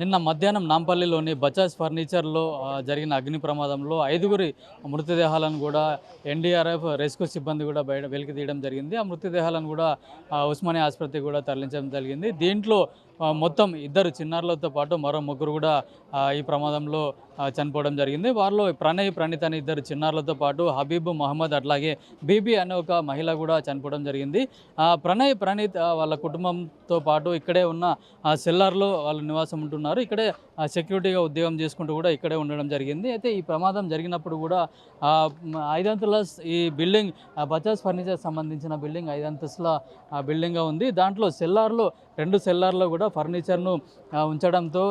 నిన్న మధ్యాహ్నం నాంపల్లిలోని బజాజ్ ఫర్నిచర్లో జరిగిన అగ్ని ప్రమాదంలో 5గురి మృతదేహాలను కూడా ఎన్డీఆర్ఎఫ్ రెస్క్యూ సిబ్బంది కూడా బయట వెలికి తీయడం జరిగింది. ఆ మృతదేహాలను కూడా ఉస్మానియా ఆసుపత్రికి కూడా తరలించడం జరిగింది. దీంట్లో మొత్తం ఇద్దరు చిన్నారులతో పాటు మరో ముగ్గురు కూడా ఈ ప్రమాదంలో చనిపోవడం జరిగింది. వారిలో ప్రణీత్ అనే ఇద్దరు చిన్నారులతో పాటు హబీబ్ మహమ్మద్ అట్లాగే బీబీ అనే ఒక మహిళ కూడా చనిపోవడం జరిగింది. ప్రణీత్ వాళ్ళ కుటుంబంతో పాటు ఇక్కడే ఉన్న సెల్లార్లో వాళ్ళు నివాసం ఉంటున్నారు. ఇక్కడే సెక్యూరిటీగా ఉద్యోగం చేసుకుంటూ కూడా ఇక్కడే ఉండడం జరిగింది. అయితే ఈ ప్రమాదం జరిగినప్పుడు కూడా 5 అంతస్తుల ఈ బిల్డింగ్ బజాజ్ ఫర్నిచర్ సంబంధించిన బిల్డింగ్ 5 అంతస్తుల బిల్డింగ్గా ఉంది. దాంట్లో సెల్లార్లో 2 సెల్లార్లో కూడా ఫర్నిచర్ను ఉంచడంతో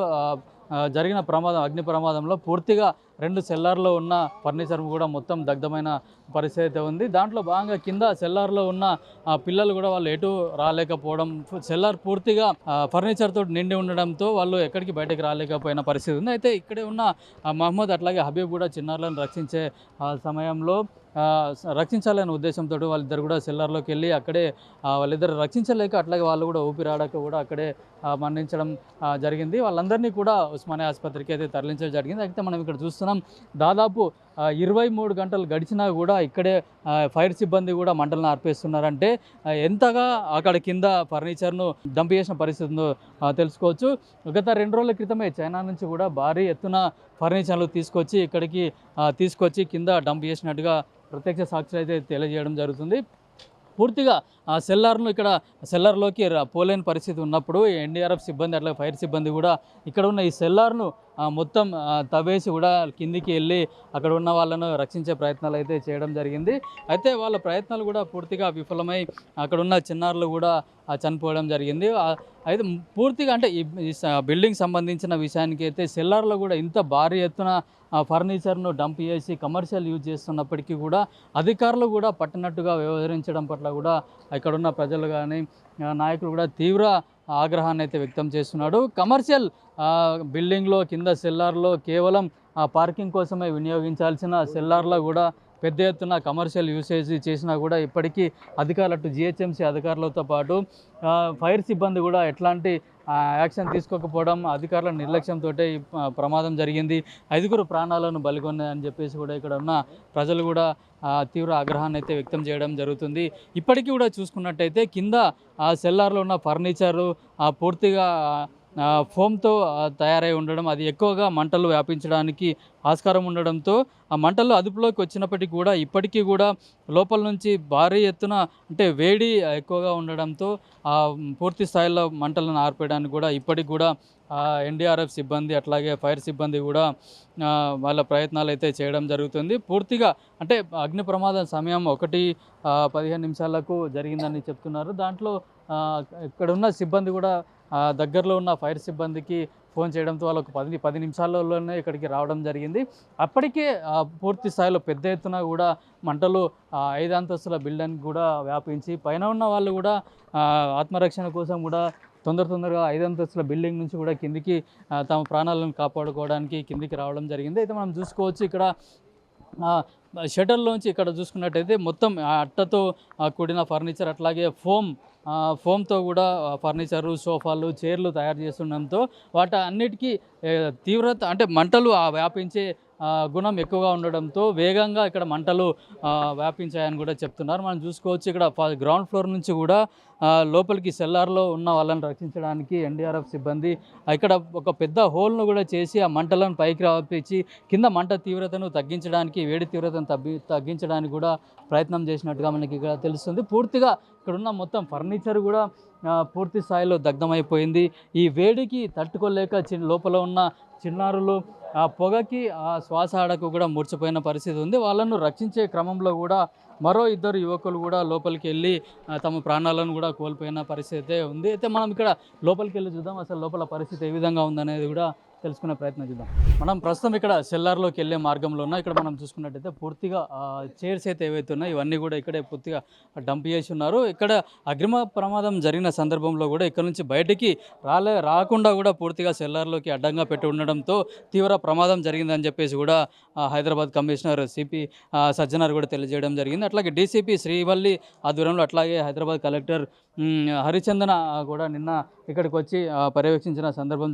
జరిగిన అగ్ని ప్రమాదంలో పూర్తిగా 2 సెల్లార్లో ఉన్న ఫర్నిచర్ కూడా మొత్తం దగ్ధమైన పరిస్థితి అయితే ఉంది. దాంట్లో భాగంగా కింద సెల్లార్లో ఉన్న పిల్లలు కూడా వాళ్ళు ఎటు రాలేకపోవడం, సెల్లార్ పూర్తిగా ఫర్నిచర్ తోటి నిండి ఉండడంతో వాళ్ళు ఎక్కడికి బయటకు రాలేకపోయిన పరిస్థితి ఉంది. అయితే ఇక్కడే ఉన్న మహమ్మద్ అట్లాగే హబీబ్ కూడా చిన్నారులను రక్షించే సమయంలో రక్షించాలనే ఉద్దేశంతో వాళ్ళిద్దరు కూడా సెల్లార్లోకి వెళ్ళి అక్కడే వాళ్ళిద్దరు రక్షించలేక అట్లాగే వాళ్ళు కూడా ఊపిరాడక కూడా అక్కడే మరణించడం జరిగింది. వాళ్ళందరినీ కూడా ఉస్మానియా ఆసుపత్రికి అయితే తరలించడం జరిగింది. అయితే మనం ఇక్కడ చూస్తున్నాం, దాదాపు 23 గంటలు గడిచినా కూడా ఇక్కడే ఫైర్ సిబ్బంది కూడా మంటలను ఆర్పేస్తున్నారంటే ఎంతగా అక్కడ కింద ఫర్నిచర్ను డంప్ చేసిన పరిస్థితి ఉందో తెలుసుకోవచ్చు. గత 2 రోజుల క్రితమే చైనా నుంచి కూడా భారీ ఎత్తున ఫర్నిచర్లు తీసుకొచ్చి కింద డంప్ చేసినట్టుగా ప్రత్యక్ష సాక్షులు అయితే తెలియజేయడం జరుగుతుంది. పూర్తిగా ఆ సెల్లార్లోకి పోలేని పరిస్థితి ఉన్నప్పుడు ఎన్డీఆర్ఎఫ్ సిబ్బంది అట్లా ఫైర్ సిబ్బంది కూడా ఇక్కడ ఉన్న ఈ సెల్లార్ను మొత్తం తవ్వేసి కూడా కిందికి వెళ్ళి అక్కడ ఉన్న వాళ్ళను రక్షించే ప్రయత్నాలు అయితే చేయడం జరిగింది. అయితే వాళ్ళ ప్రయత్నాలు కూడా పూర్తిగా విఫలమై అక్కడ ఉన్న చిన్నారులు కూడా చనిపోవడం జరిగింది. అయితే పూర్తిగా అంటే ఈ బిల్డింగ్ సంబంధించిన విషయానికి అయితే సెల్లార్లో కూడా ఇంత భారీ ఎత్తున ఫర్నిచర్ను డంప్ చేసి కమర్షియల్ యూజ్ చేస్తున్నప్పటికీ కూడా అధికారులు కూడా పట్టినట్టుగా వ్యవహరించడం పట్ల కూడా ఇక్కడున్న ప్రజలు కానీ నాయకులు కూడా తీవ్ర ఆగ్రహాన్ని అయితే వ్యక్తం చేస్తున్నాడు. కమర్షియల్ బిల్డింగ్లో కింద సెల్లార్లో కేవలం పార్కింగ్ కోసమే వినియోగించాల్సిన సెల్లార్లో కూడా పెద్ద ఎత్తున కమర్షియల్ యూసేజ్ చేసినా కూడా ఇప్పటికీ అధికారులు అటు జిహెచ్ఎంసీ అధికారులతో పాటు ఫైర్ సిబ్బంది కూడా ఎట్లాంటి యాక్షన్ తీసుకోకపోవడం, అధికారుల నిర్లక్ష్యంతో ఈ ప్రమాదం జరిగింది. 5గురు ప్రాణాలను బలిగొన్నాయని చెప్పేసి కూడా ఇక్కడ ఉన్న ప్రజలు కూడా తీవ్ర ఆగ్రహాన్ని అయితే వ్యక్తం చేయడం జరుగుతుంది. ఇప్పటికీ కూడా చూసుకున్నట్టయితే కింద సెల్లార్లో ఉన్న ఫర్నిచరు పూర్తిగా ఫోమ్తో తయారై ఉండడం, అది ఎక్కువగా మంటలు వ్యాపించడానికి ఆస్కారం ఉండడంతో ఆ మంటలు అదుపులోకి వచ్చినప్పటికీ కూడా ఇప్పటికీ కూడా లోపల నుంచి భారీ ఎత్తున అంటే వేడి ఎక్కువగా ఉండడంతో పూర్తి స్థాయిలో మంటలను ఆర్పేయడానికి కూడా ఇప్పటికి కూడా ఎన్డీఆర్ఎఫ్ సిబ్బంది అట్లాగే ఫైర్ సిబ్బంది కూడా వాళ్ళ ప్రయత్నాలు అయితే చేయడం జరుగుతుంది. పూర్తిగా అంటే అగ్ని ప్రమాదం సమయం 1:15 నిమిషాలకు జరిగిందని చెప్తున్నారు. దాంట్లో ఇక్కడ ఉన్న సిబ్బంది కూడా దగ్గరలో ఉన్న ఫైర్ సిబ్బందికి ఫోన్ చేయడంతో వాళ్ళకు 10 నిమిషాలలోనే ఇక్కడికి రావడం జరిగింది. అప్పటికే పూర్తి స్థాయిలో పెద్ద ఎత్తున కూడా మంటలు 5 అంతస్తుల బిల్డింగ్ కూడా వ్యాపించి పైన ఉన్న వాళ్ళు కూడా ఆత్మరక్షణ కోసం కూడా తొందరగా 5 అంతస్తుల బిల్డింగ్ నుంచి కూడా కిందికి తమ ప్రాణాలను కాపాడుకోవడానికి కిందికి రావడం జరిగింది. అయితే మనం చూసుకోవచ్చు ఇక్కడ షటర్లోంచి ఇక్కడ చూసుకున్నట్టయితే మొత్తం అట్టతో కూడిన ఫర్నిచర్ అట్లాగే ఫోమ్తో కూడా ఫర్నిచరు, సోఫాలు, చైర్లు తయారు చేస్తుండడంతో వాటి అన్నిటికీ తీవ్రత అంటే మంటలు వ్యాపించే గుణం ఎక్కువగా ఉండడంతో వేగంగా ఇక్కడ మంటలు వ్యాపించాయని కూడా చెప్తున్నారు. మనం చూసుకోవచ్చు ఇక్కడ గ్రౌండ్ ఫ్లోర్ నుంచి కూడా లోపలికి సెల్లార్లో ఉన్న వాళ్ళని రక్షించడానికి ఎన్డీఆర్ఎఫ్ సిబ్బంది ఇక్కడ ఒక పెద్ద హోల్ను కూడా చేసి ఆ మంటలను పైకి రాపించి కింద మంట తీవ్రతను తగ్గించడానికి, వేడి తీవ్రతను తగ్గించడానికి కూడా ప్రయత్నం చేసినట్టుగా మనకి ఇక్కడ తెలుస్తుంది. పూర్తిగా ఇక్కడున్న మొత్తం ఫర్నిచర్ కూడా పూర్తి స్థాయిలో దగ్ధమైపోయింది. ఈ వేడికి తట్టుకోలేక లోపల ఉన్న చిన్నారులు పొగకి శ్వాస ఆడకు కూడా మూర్చిపోయిన పరిస్థితి ఉంది. వాళ్ళను రక్షించే క్రమంలో కూడా మరో 2 యువకులు కూడా లోపలికి వెళ్ళి తమ ప్రాణాలను కూడా కోల్పోయిన పరిస్థితి ఉంది. అయితే మనం ఇక్కడ లోపలికి వెళ్ళి చూద్దాం, అసలు లోపల పరిస్థితి ఏ విధంగా ఉందనేది కూడా తెలుసుకునే ప్రయత్నం చేద్దాం. మనం ప్రస్తుతం ఇక్కడ సెల్లార్లోకి వెళ్ళే మార్గంలో ఉన్నాం. ఇక్కడ మనం చూసుకున్నట్టయితే పూర్తిగా చైర్స్ అయితే ఏవైతే ఉన్నాయో ఇవన్నీ కూడా ఇక్కడే పూర్తిగా డంప్ చేసి ఉన్నారు. ఇక్కడ అగ్ని ప్రమాదం జరిగిన సందర్భంలో కూడా ఇక్కడ నుంచి బయటికి రాకుండా కూడా పూర్తిగా సెల్లార్లోకి అడ్డంగా పెట్టి ఉండడంతో తీవ్ర ప్రమాదం జరిగిందని చెప్పేసి కూడా హైదరాబాద్ కమిషనర్ సిపి సజ్జనార్ కూడా తెలియజేయడం జరిగింది. అట్లాగే డీసీపీ శ్రీవల్లి ఆధ్వర్యంలో అట్లాగే హైదరాబాద్ కలెక్టర్ హరిచందన కూడా నిన్న ఇక్కడికి వచ్చి పర్యవేక్షించిన సందర్భం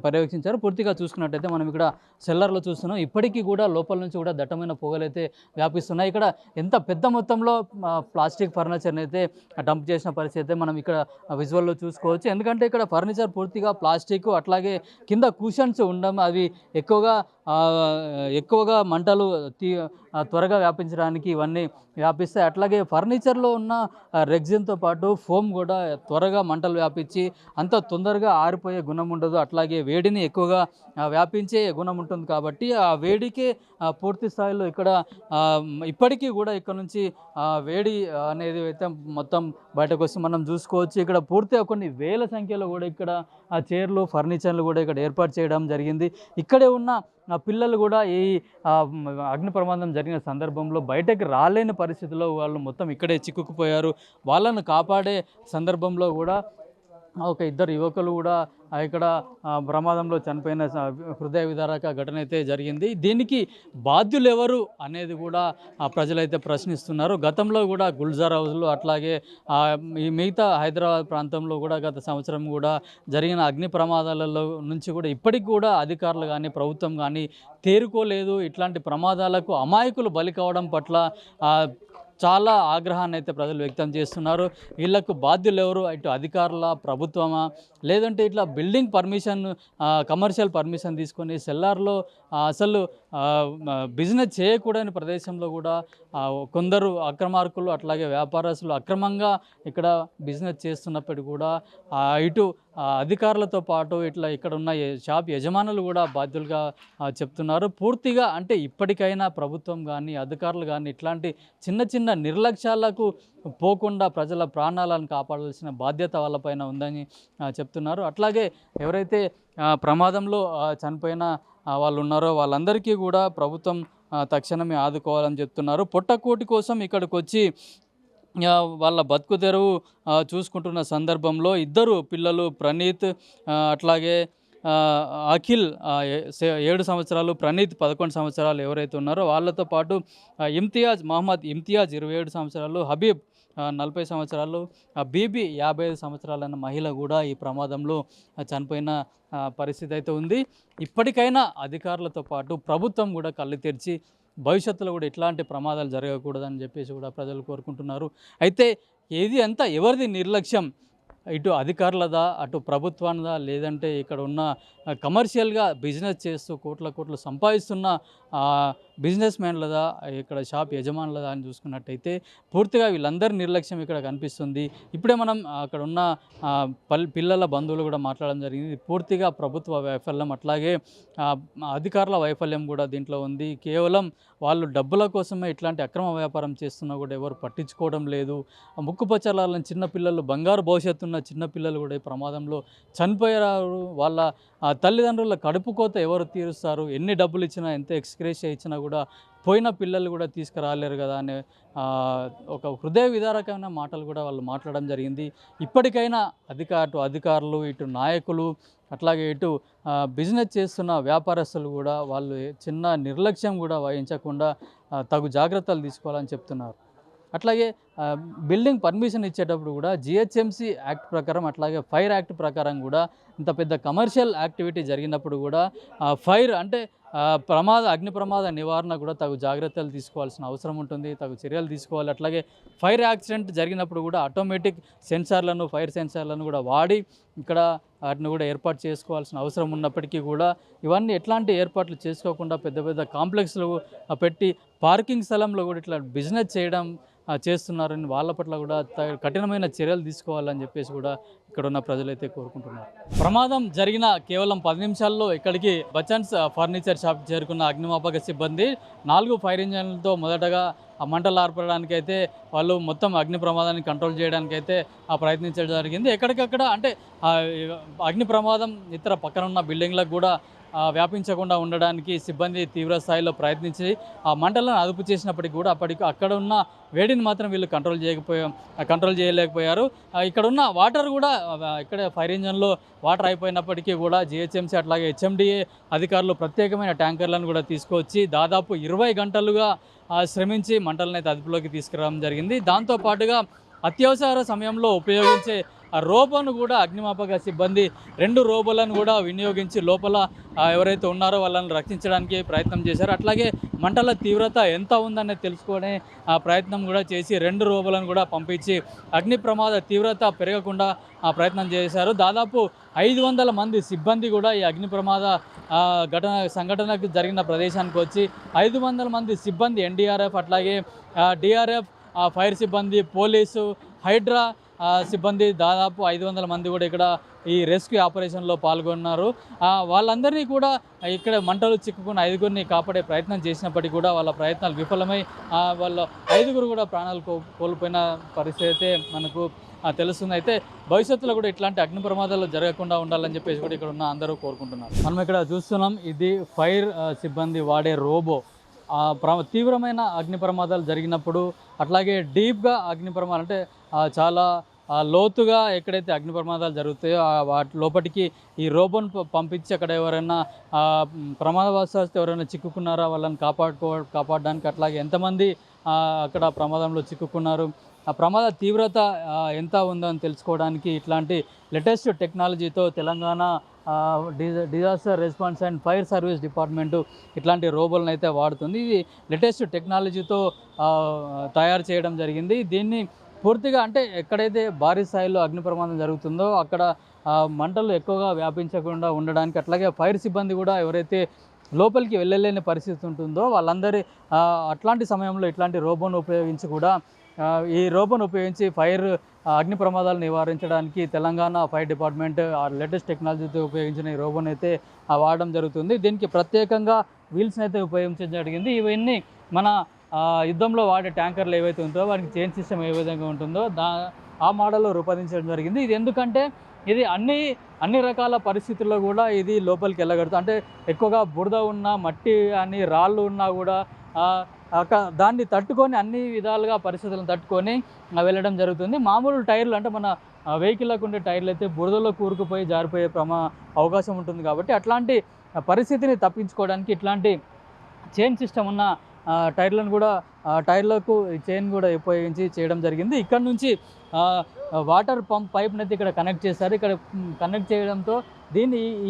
పర్యవేక్షించారు. పూర్తిగా చూసుకున్నట్టయితే మనం ఇక్కడ సెల్లర్లో చూస్తున్నాం. ఇప్పటికీ కూడా లోపల నుంచి కూడా దట్టమైన పొగలైతే వ్యాపిస్తున్నాయి. ఇక్కడ ఎంత పెద్ద మొత్తంలో ప్లాస్టిక్ ఫర్నిచర్ని అయితే డంప్ చేసిన పరిస్థితి అయితే మనం ఇక్కడ విజువల్లో చూసుకోవచ్చు. ఎందుకంటే ఇక్కడ ఫర్నిచర్ పూర్తిగా ప్లాస్టిక్, అట్లాగే కింద కుషన్స్ ఉండడం, అవి ఎక్కువగా మంటలు త్వరగా వ్యాపించడానికి ఇవన్నీ వ్యాపిస్తాయి. అట్లాగే ఫర్నిచర్లో ఉన్న రెగ్జిన్తో పాటు ఫోమ్ కూడా త్వరగా మంటలు వ్యాపించి అంత తొందరగా ఆరిపోయే గుణం ఉండదు. అట్లాగే వేడిని ఎక్కువగా వ్యాపించే గుణం ఉంటుంది. కాబట్టి ఆ వేడికే పూర్తి స్థాయిలో ఇక్కడ ఇప్పటికీ కూడా ఇక్కడ నుంచి వేడి అనేది అయితే మొత్తం బయటకు వస్తే మనం చూసుకోవచ్చు. ఇక్కడ పూర్తిగా కొన్ని వేల సంఖ్యలో కూడా ఇక్కడ చైర్లు, ఫర్నిచర్లు కూడా ఇక్కడ ఏర్పాటు చేయడం జరిగింది. ఇక్కడే ఉన్న పిల్లలు కూడా ఈ అగ్ని ప్రమాదం జరిగిన సందర్భంలో బయటకు రాలేని పరిస్థితిలో వాళ్ళు మొత్తం ఇక్కడే చిక్కుకుపోయారు. వాళ్ళను కాపాడే సందర్భంలో కూడా ఒక ఇద్దరు యువకులు కూడా ఇక్కడ ప్రమాదంలో చనిపోయిన హృదయ విదారక ఘటన అయితే జరిగింది. దీనికి బాధ్యులు ఎవరు అనేది కూడా ప్రజలైతే ప్రశ్నిస్తున్నారు. గతంలో కూడా గుల్జార్ హౌస్లో, అట్లాగే ఈ మిగతా హైదరాబాద్ ప్రాంతంలో కూడా గత సంవత్సరం కూడా జరిగిన అగ్ని ప్రమాదాలలో నుంచి కూడా ఇప్పటికి కూడా అధికారులు కానీ ప్రభుత్వం కానీ తేరుకోలేదు. ఇట్లాంటి ప్రమాదాలకు అమాయకులు బలి కావడం పట్ల చాలా ఆగ్రహాన్ని అయితే ప్రజలు వ్యక్తం చేస్తున్నారు. వీళ్ళకు బాధ్యులు ఎవరు? ఇటు అధికారుల, ప్రభుత్వమా, లేదంటే ఇట్లా బిల్డింగ్ పర్మిషన్, కమర్షియల్ పర్మిషన్ తీసుకొని సెల్లార్లో అసలు బిజినెస్ చేయకూడని ప్రదేశంలో కూడా కొందరు అక్రమార్కులు, అట్లాగే వ్యాపారస్తులు అక్రమంగా ఇక్కడ బిజినెస్ చేస్తున్నప్పటికీ కూడా ఇటు అధికారులతో పాటు ఇట్లా ఇక్కడ ఉన్న షాప్ యజమానులు కూడా బాధ్యులుగా చెప్తున్నారు. పూర్తిగా అంటే ఇప్పటికైనా ప్రభుత్వం కానీ అధికారులు కానీ ఇట్లాంటి చిన్న చిన్న నిర్లక్ష్యాలకు పోకుండా ప్రజల ప్రాణాలను కాపాడాల్సిన బాధ్యత వాళ్ళపైన ఉందని చెప్తున్నారు. అట్లాగే ఎవరైతే ప్రమాదంలో చనిపోయిన వాళ్ళు ఉన్నారో వాళ్ళందరికీ కూడా ప్రభుత్వం తక్షణమే ఆదుకోవాలని చెప్తున్నారు. పొట్టకూటి కోసం ఇక్కడికి వచ్చి వాళ్ళ బతుకు తెరువు చూసుకుంటున్న సందర్భంలో ఇద్దరు పిల్లలు ప్రణీత్, అట్లాగే అఖిల్ 7 సంవత్సరాలు, ప్రణీత్ 11 సంవత్సరాలు ఎవరైతే ఉన్నారో వాళ్ళతో పాటు మహమ్మద్ ఇమ్తియాజ్ 27 సంవత్సరాలు, హబీబ్ 40 సంవత్సరాలు, బీబీ 55 సంవత్సరాలన్న మహిళ కూడా ఈ ప్రమాదంలో చనిపోయిన పరిస్థితి అయితే ఉంది. ఇప్పటికైనా అధికారులతో పాటు ప్రభుత్వం కూడా కళ్ళు తెరిచి భవిష్యత్తులో కూడా ఇట్లాంటి ప్రమాదాలు జరగకూడదని చెప్పేసి కూడా ప్రజలు కోరుకుంటున్నారు. అయితే ఎవరిది నిర్లక్ష్యం? ఇటు అధికారులదా, అటు ప్రభుత్వానిదా, లేదంటే ఇక్కడ ఉన్న కమర్షియల్గా బిజినెస్ చేస్తూ కోట్ల సంపాదిస్తున్న బిజినెస్ మ్యాన్లదా, ఇక్కడ షాప్ యజమానులదా అని చూసుకున్నట్టయితే పూర్తిగా వీళ్ళందరి నిర్లక్ష్యం ఇక్కడ కనిపిస్తుంది. ఇప్పుడే మనం అక్కడ ఉన్న పిల్లల బంధువులు కూడా మాట్లాడడం జరిగింది. పూర్తిగా ప్రభుత్వ వైఫల్యం, అట్లాగే అధికారుల వైఫల్యం కూడా దీంట్లో ఉంది. కేవలం వాళ్ళు డబ్బుల కోసమే ఇట్లాంటి అక్రమ వ్యాపారం చేస్తున్నా కూడా ఎవరు పట్టించుకోవడం లేదు. ముక్కుపచ్చలాలని చిన్నపిల్లలు, బంగారు భవిష్యత్తు ఉన్న చిన్నపిల్లలు కూడా ఈ ప్రమాదంలో చనిపోయారు. వాళ్ళ తల్లిదండ్రుల కడుపు కోత ఎవరు తీరుస్తారు? ఎన్ని డబ్బులు ఇచ్చినా, ఎంత ఎక్స్గ్రేషియా ఇచ్చినా కూడా పోయిన పిల్లలు కూడా తీసుకురాలేరు కదా అనే ఒక హృదయ విదారకమైన మాటలు కూడా వాళ్ళు మాట్లాడడం జరిగింది. ఇప్పటికైనా అధికారులు, ఇటు నాయకులు, అట్లాగే ఇటు బిజినెస్ చేస్తున్న వ్యాపారస్తులు కూడా వాళ్ళు చిన్న నిర్లక్ష్యం కూడా వహించకుండా తగు జాగ్రత్తలు తీసుకోవాలని చెప్తున్నారు. అట్లాగే బిల్డింగ్ పర్మిషన్ ఇచ్చేటప్పుడు కూడా జిహెచ్ఎంసీ యాక్ట్ ప్రకారం, అట్లాగే ఫైర్ యాక్ట్ ప్రకారం కూడా ఇంత పెద్ద కమర్షియల్ యాక్టివిటీ జరిగినప్పుడు కూడా ఫైర్ అంటే అగ్ని ప్రమాద నివారణ కూడా తగు జాగ్రత్తలు తీసుకోవాల్సిన అవసరం ఉంటుంది, తగు చర్యలు తీసుకోవాలి. అట్లాగే ఫైర్ యాక్సిడెంట్ జరిగినప్పుడు కూడా ఆటోమేటిక్ ఫైర్ సెన్సార్లను కూడా వాడి ఇక్కడ వాటిని కూడా ఏర్పాటు చేసుకోవాల్సిన అవసరం ఉన్నప్పటికీ కూడా ఇవన్నీ ఎట్లాంటి ఏర్పాట్లు చేసుకోకుండా పెద్ద కాంప్లెక్స్లు పెట్టి పార్కింగ్ స్థలంలో కూడా ఇట్లా బిజినెస్ చేస్తున్నారని వాళ్ళ పట్ల కూడా కఠినమైన చర్యలు తీసుకోవాలని చెప్పేసి కూడా ఇక్కడ ఉన్న ప్రజలైతే కోరుకుంటున్నారు. ప్రమాదం జరిగిన కేవలం 10 నిమిషాల్లో ఇక్కడికి బచ్చన్స్ ఫర్నిచర్ షాప్ చేరుకున్న అగ్నిమాపక సిబ్బంది 4 ఫైర్ ఇంజన్లతో మొదటగా మంటలు ఆర్పడానికి అయితే వాళ్ళు మొత్తం అగ్ని ప్రమాదాన్ని కంట్రోల్ చేయడానికి అయితే ప్రయత్నించడం జరిగింది. ఎక్కడికక్కడ అంటే అగ్ని ప్రమాదం ఇతర పక్కన ఉన్న బిల్డింగ్లకు కూడా వ్యాపించకుండా ఉండడానికి సిబ్బంది తీవ్ర స్థాయిలో ప్రయత్నించి ఆ మంటలను అదుపు చేసినప్పటికీ కూడా అక్కడ ఉన్న వేడిని మాత్రం వీళ్ళు కంట్రోల్ చేయలేకపోయారు. ఇక్కడ ఉన్న వాటర్ కూడా ఇక్కడే ఫైర్ ఇంజన్లో వాటర్ అయిపోయినప్పటికీ కూడా జిహెచ్ఎంసీ అట్లాగే హెచ్ఎండిఏ అధికారులు ప్రత్యేకమైన ట్యాంకర్లను కూడా తీసుకొచ్చి దాదాపు 20 గంటలుగా శ్రమించి మంటలను అయితే అదుపులోకి తీసుకురావడం జరిగింది. దాంతోపాటుగా అత్యవసర సమయంలో ఉపయోగించే ఆ రోబోను కూడా అగ్నిమాపక సిబ్బంది 2 రోబోలను కూడా వినియోగించి లోపల ఎవరైతే ఉన్నారో వాళ్ళని రక్షించడానికి ప్రయత్నం చేశారు. అట్లాగే మంటల తీవ్రత ఎంత ఉందనేది తెలుసుకునే ప్రయత్నం కూడా చేసి 2 రోబోలను కూడా పంపించి అగ్ని ప్రమాద తీవ్రత పెరగకుండా ప్రయత్నం చేశారు. దాదాపు 500 మంది సిబ్బంది కూడా ఈ అగ్ని ప్రమాద సంఘటనకు జరిగిన ప్రదేశానికి వచ్చి 500 మంది సిబ్బంది ఎన్డీఆర్ఎఫ్ అట్లాగే డిఆర్ఎఫ్ ఫైర్ సిబ్బంది, పోలీసు, హైడ్రా సిబ్బంది దాదాపు 500 మంది కూడా ఇక్కడ ఈ రెస్క్యూ ఆపరేషన్లో పాల్గొన్నారు. వాళ్ళందరినీ కూడా ఇక్కడ మంటలు చిక్కుకున్న 5గురిని కాపాడే ప్రయత్నం చేసినప్పటికీ కూడా వాళ్ళ ప్రయత్నాలు విఫలమై వాళ్ళ 5గురు కూడా ప్రాణాలు కోల్పోయిన పరిస్థితి అయితే మనకు తెలుస్తుంది. అయితే భవిష్యత్తులో కూడా ఇట్లాంటి అగ్ని ప్రమాదాలు జరగకుండా ఉండాలని చెప్పేసి కూడా ఇక్కడ ఉన్న అందరూ కోరుకుంటున్నారు. మనం ఇక్కడ చూస్తున్నాం, ఇది ఫైర్ సిబ్బంది వాడే రోబో. తీవ్రమైన అగ్ని ప్రమాదాలు జరిగినప్పుడు అట్లాగే డీప్గా అగ్ని ప్రమాదాలు అంటే చాలా లోతుగా ఎక్కడైతే అగ్ని ప్రమాదాలు జరుగుతాయో వాటి లోపలికి ఈ రోబోను పంపించి అక్కడ ఎవరైనా ప్రమాదవశాత్తు ఎవరైనా చిక్కుకున్నారా వాళ్ళని కాపాడడానికి, అట్లాగే ఎంతమంది అక్కడ ప్రమాదంలో చిక్కుకున్నారు, ఆ ప్రమాద తీవ్రత ఎంత ఉందో అని తెలుసుకోవడానికి ఇట్లాంటి లేటెస్ట్ టెక్నాలజీతో Telangana disaster response and fire service department ఇట్లాంటి రోబోలను అయితే వాడుతుంది. ఇది లేటెస్ట్ టెక్నాలజీతో తయారు చేయడం జరిగింది. దీన్ని పూర్తిగా అంటే ఎక్కడైతే భారీ స్థాయిలో అగ్ని ప్రమాదం జరుగుతుందో అక్కడ మంటలు ఎక్కువగా వ్యాపించకుండా ఉండడానికి, అట్లాగే ఫైర్ సిబ్బంది కూడా ఎవరైతే లోపలికి వెళ్ళలేని పరిస్థితి ఉంటుందో వాళ్ళందరి అట్లాంటి సమయంలో ఇట్లాంటి రోబోను ఉపయోగించి కూడా ఈ రోబోను ఉపయోగించి అగ్ని ప్రమాదాలు నివారించడానికి తెలంగాణ ఫైర్ డిపార్ట్మెంట్ లేటెస్ట్ టెక్నాలజీతో ఉపయోగించిన ఈ రోబోని అయితే వాడడం జరుగుతుంది. దీనికి ప్రత్యేకంగా వీల్స్ని అయితే ఉపయోగించడం జరిగింది. ఇవన్నీ మన యుద్ధంలో వాడే ట్యాంకర్లు ఏవైతే ఉంటుందో వాటికి చైన్ సిస్టమ్ ఏ విధంగా ఉంటుందో ఆ మోడల్లో రూపొందించడం జరిగింది. ఇది ఎందుకంటే ఇది అన్ని రకాల పరిస్థితుల్లో కూడా ఇది లోపలికి వెళ్ళగలుగుతుంది. అంటే ఎక్కువగా బురద ఉన్నా, మట్టి అని రాళ్ళు ఉన్నా కూడా దాన్ని తట్టుకొని అన్ని విధాలుగా పరిస్థితులను తట్టుకొని వెళ్ళడం జరుగుతుంది. మామూలు టైర్లు అంటే మన వెహికల్లకు ఉండే టైర్లు అయితే బురదలో కూరుకుపోయి జారిపోయే అవకాశం ఉంటుంది. కాబట్టి అట్లాంటి పరిస్థితిని తప్పించుకోవడానికి ఇట్లాంటి చైన్ సిస్టమ్ ఉన్న టైర్లను కూడా టైర్లకు చైన్ కూడా ఉపయోగించి చేయడం జరిగింది. ఇక్కడ నుంచి వాటర్ పంప్ పైప్ని అయితే ఇక్కడ కనెక్ట్ చేశారు. ఇక్కడ కనెక్ట్ చేయడంతో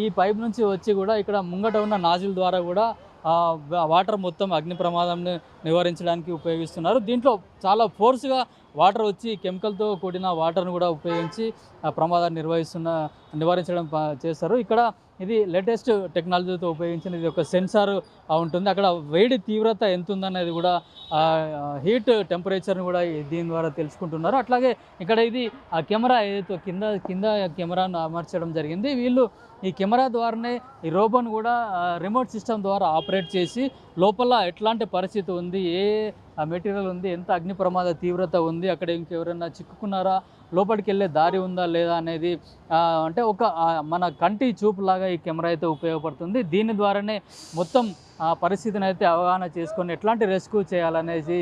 ఈ పైప్ నుంచి వచ్చి కూడా ఇక్కడ ముంగట ఉన్న నాజిల్ ద్వారా కూడా వాటర్ మొత్తం అగ్ని ప్రమాదాన్ని నివారించడానికి ఉపయోగిస్తున్నారు. దీంట్లో చాలా ఫోర్స్గా వాటర్ వచ్చి కెమికల్తో కూడిన వాటర్ను కూడా ఉపయోగించి ప్రమాదాన్ని నివారించడం చేస్తారు. ఇక్కడ ఇది లేటెస్ట్ టెక్నాలజీతో ఉపయోగించిన ఇది ఒక సెన్సార్ ఉంటుంది. అక్కడ వేడి తీవ్రత ఎంత ఉందనేది కూడా హీట్ టెంపరేచర్ని కూడా దీని ద్వారా తెలుసుకుంటున్నారు. అట్లాగే ఇక్కడ ఇది ఆ కెమెరా ఏదైతే కింద కెమెరాను అమర్చడం జరిగింది. వీళ్ళు ఈ కెమెరా ద్వారానే ఈ రోబోను కూడా రిమోట్ సిస్టమ్ ద్వారా ఆపరేట్ చేసి లోపల ఎట్లాంటి పరిస్థితి ఉంది, ఏ మెటీరియల్ ఉంది, ఎంత అగ్ని ప్రమాద తీవ్రత ఉంది, అక్కడ ఇంకెవరైనా చిక్కుకున్నారా, లోపలికి వెళ్ళే దారి ఉందా లేదా అనేది అంటే ఒక మన కంటి చూపులాగా ఈ కెమెరా అయితే ఉపయోగపడుతుంది. దీని ద్వారానే మొత్తం పరిస్థితిని అయితే అవగాహన చేసుకొని ఎట్లాంటి రెస్క్యూ చేయాలనేసి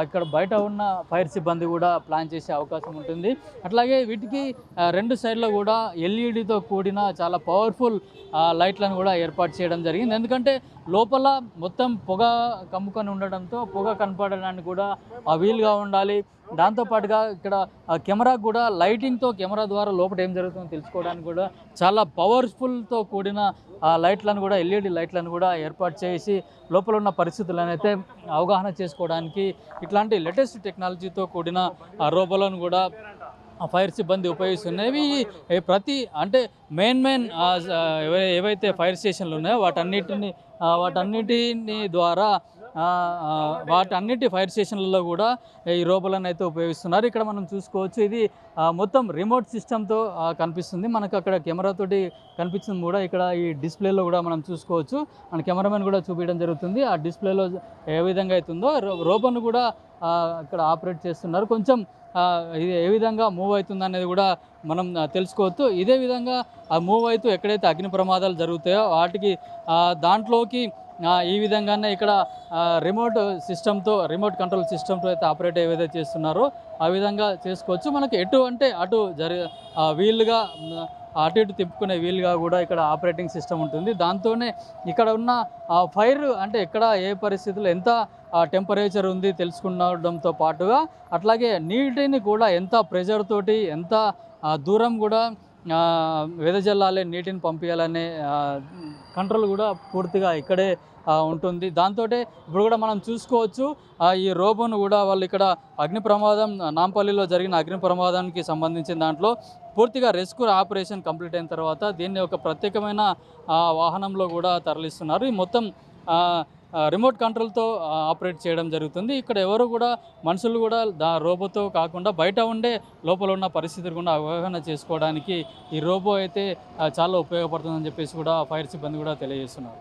ఇక్కడ బయట ఉన్న ఫైర్ సిబ్బంది కూడా ప్లాన్ చేసే అవకాశం ఉంటుంది. అట్లాగే వీటికి 2 సైడ్లో కూడా ఎల్ఈడితో కూడిన చాలా పవర్ఫుల్ లైట్లను కూడా ఏర్పాటు చేయడం జరిగింది. ఎందుకంటే లోపల మొత్తం పొగ కమ్ముకొని ఉండడంతో పొగ కనపడడానికి కూడా వీలుగా ఉండాలి. దాంతోపాటుగా ఇక్కడ కెమెరాకు కూడా లైటింగ్తో కెమెరా ద్వారా లోపల ఏం జరుగుతుందో తెలుసుకోవడానికి కూడా చాలా పవర్ఫుల్తో కూడిన లైట్లను కూడా ఎల్ఈడి లైట్లను కూడా ఏర్పాటు చేసి లోపల ఉన్న పరిస్థితులను అయితే అవగాహన చేసుకోవడానికి ఇట్లాంటి లేటెస్ట్ టెక్నాలజీతో కూడిన రోబోలను కూడా ఫైర్ సిబ్బంది ఉపయోగిస్తున్నవి. ప్రతి అంటే మెయిన్ ఏవైతే ఫైర్ స్టేషన్లు ఉన్నాయో వాటన్నిటిని ద్వారా వాటన్నిటి ఫైర్ స్టేషన్లలో కూడా ఈ రోబోలను అయితే ఉపయోగిస్తున్నారు. ఇక్కడ మనం చూసుకోవచ్చు, ఇది మొత్తం రిమోట్ సిస్టమ్తో కనిపిస్తుంది. మనకు అక్కడ కెమెరాతోటి కనిపించింది కూడా ఇక్కడ ఈ డిస్ప్లేలో కూడా మనం చూసుకోవచ్చు. మన కెమెరామెన్ కూడా చూపించడం జరుగుతుంది. ఆ డిస్ప్లేలో ఏ విధంగా అవుతుందో రోబోను కూడా ఇక్కడ ఆపరేట్ చేస్తున్నారు. కొంచెం ఇది ఏ విధంగా మూవ్ అవుతుంది అనేది కూడా మనం తెలుసుకోవచ్చు. ఇదే విధంగా మూవ్ అవుతూ ఎక్కడైతే అగ్ని ప్రమాదాలు జరుగుతాయో వాటికి దాంట్లోకి ఈ విధంగానే ఇక్కడ రిమోట్ కంట్రోల్ సిస్టమ్తో అయితే ఆపరేట్ ఏవైతే చేస్తున్నారో ఆ విధంగా చేసుకోవచ్చు. మనకి ఎటు అంటే అటు వీలుగా అటు ఇటు తిప్పుకునే వీలుగా కూడా ఇక్కడ ఆపరేటింగ్ సిస్టమ్ ఉంటుంది. దాంతోనే ఇక్కడ ఉన్న ఫైర్ అంటే ఎక్కడ ఏ పరిస్థితుల్లో ఎంత టెంపరేచర్ ఉంది తెలుసుకునడంతో పాటుగా అట్లాగే నీటిని కూడా ఎంత ప్రెషర్ తోటి ఎంత దూరం కూడా వెదజల్లాలి, నీటిని పంపించాలనే కంట్రోల్ కూడా పూర్తిగా ఇక్కడే ఉంటుంది. దాంతోటే ఇప్పుడు కూడా మనం చూసుకోవచ్చు ఈ రోబోను కూడా వాళ్ళు ఇక్కడ అగ్ని ప్రమాదం నాంపల్లిలో జరిగిన అగ్ని ప్రమాదానికి సంబంధించిన దాంట్లో పూర్తిగా రెస్క్యూ ఆపరేషన్ కంప్లీట్ అయిన తర్వాత దీన్ని ఒక ప్రత్యేకమైన వాహనంలో కూడా తరలిస్తున్నారు. ఈ మొత్తం రిమోట్ కంట్రోల్తో ఆపరేట్ చేయడం జరుగుతుంది. ఇక్కడ ఎవరు కూడా మనుషులు కూడా రోబోతో కాకుండా బయట ఉండే లోపల ఉన్న పరిస్థితులు కూడా అవగాహన చేసుకోవడానికి ఈ రోబో అయితే చాలా ఉపయోగపడుతుందని చెప్పేసి కూడా ఫైర్ సిబ్బంది కూడా తెలియజేస్తున్నారు.